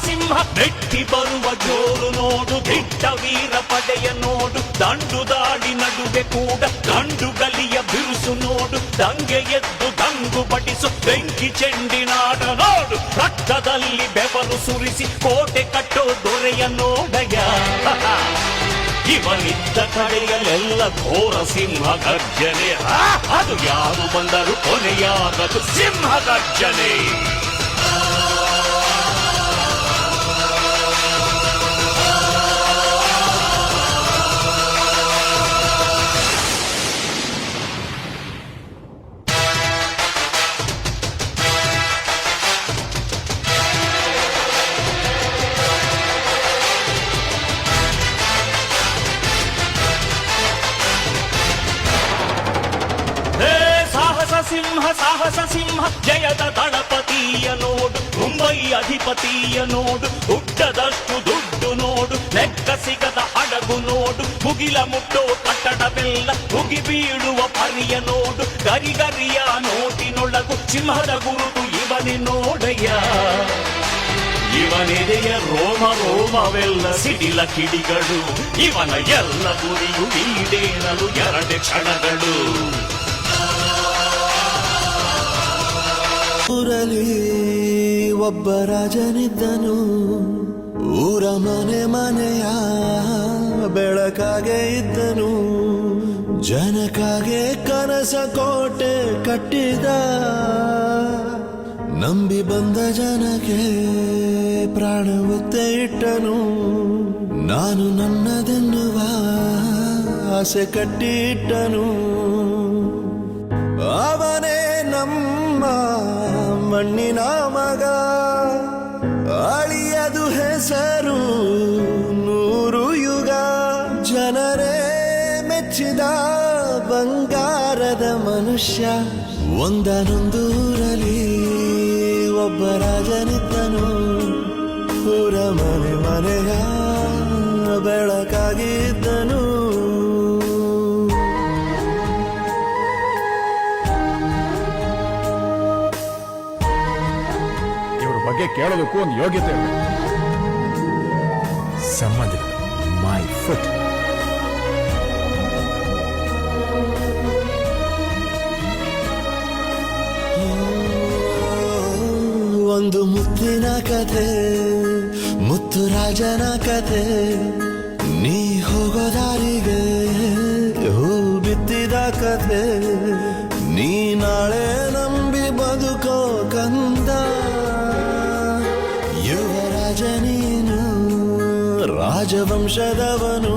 ಸಿಂಹ ಮೆಟ್ಟಿ ಬರುವ ಜೋರು ನೋಡು, ದಿಟ್ಟ ವೀರ ಪಡೆಯ ನೋಡು, ದಂಡು ದಾಡಿ ನಡುವೆ ಕೂಡ ಗಂಡುಗಲಿಯ ಬಿರುಸು ನೋಡು, ದಂಗೆ ಎದ್ದು ದಂಗು ಬಡಿಸು ಬೆಂಕಿ ಚೆಂಡಿನಾಡ ನೋಡು, ರಕ್ತದಲ್ಲಿ ಬೆವರು ಸುರಿಸಿ ಕೋಟೆ ಕಟ್ಟೋ ದೊರೆಯ ನೋಡಯ. ಇವನಿದ್ದ ಕಡೆಯಲ್ಲೆಲ್ಲ ಘೋರ ಸಿಂಹ ಗರ್ಜನೆ, ಅದು ಯಾರು ಬಂದರು ಕೊನೆಯಾಗದು ಸಿಂಹ ಗರ್ಜನೆ. ಸಿಂಹ ಸಾಹಸ ಸಿಂಹ ಜಯದ ದಳಪತಿಯ ನೋಡು, ಮುಂಬೈ ಅಧಿಪತಿಯ ನೋಡು, ಹುಟ್ಟದಷ್ಟು ದುಡ್ಡು ನೋಡು, ಲೆಕ್ಕ ಸಿಗದ ಹಡಗು ನೋಡು, ಮುಗಿಲ ಮುಟ್ಟೋ ಕಟ್ಟಡವೆಲ್ಲ ಮುಗಿ ಬೀಳುವ ಪರಿಯ ನೋಡು, ಗರಿಗರಿಯ ನೋಟಿನೊಳಗು ಸಿಂಹದ ಗುರುತು ಇವನೇ ನೋಡಯ್ಯ. ಇವನೆದೆಯ ರೋಮ ರೋಮವೆಲ್ಲ ಸಿಡಿಲ ಕಿಡಿಗಳು, ಇವನ ಎಲ್ಲ ಗುರಿಯು ಈಡೇರಲು 2 ಕ್ಷಣಗಳು. ಊರಲ್ಲಿ ಒಬ್ಬ ರಾಜನಿದ್ದನು, ಊರ ಮನೆ ಮನೆಯ ಬೆಳಕಾಗೆ ಇದ್ದನು, ಜನಕಾಗೆ ಕನಸ ಕೋಟೆ ಕಟ್ಟಿದ, ನಂಬಿ ಬಂದ ಜನಕ್ಕೆ ಪ್ರಾಣ ಒತ್ತೆ ಇಟ್ಟನು, ನಾನು ನನ್ನದೆನ್ನುವ ಆಸೆ ಕಟ್ಟಿಟ್ಟನು. ಅವನೇ ನಮ್ಮ ಮಣ್ಣಿನ ಮಗ, ಅಳಿಯದು ಹೆಸರು 100 ಯುಗ, ಜನರೇ ಮೆಚ್ಚಿದ ಬಂಗಾರದ ಮನುಷ್ಯ. ಒಂದನೊಂದೂರಲ್ಲಿ ಒಬ್ಬ ರಾಜನಿದ್ದನು, ಊರ ಮನೆ ಮನೆಯ ಬೆಳಕಾಗಿದ್ದನು. ಬಗ್ಗೆ ಕೇಳೋದಕ್ಕೂ ಒಂದು ಯೋಗ್ಯತೆ ಇರಬೇಕು. ಸಂಬಂಧಿಗಳು ಮೈ ಫುಟ್. ಒಂದು ಮುತ್ತಿನ ಕಥೆ, ಮುತ್ತು ರಾಜನ ಕಥೆ, ನೀ ಹೋಗೋ ದಾರಿಗೆ ಹೂ ಬಿತ್ತಿದ ಕಥೆ, ನೀ ನಾಳೆ ನಂಬಿ ಬದುಕೋ ಕಂದ. ಯುವರಾಜ ನೀನು ರಾಜವಂಶದವನು,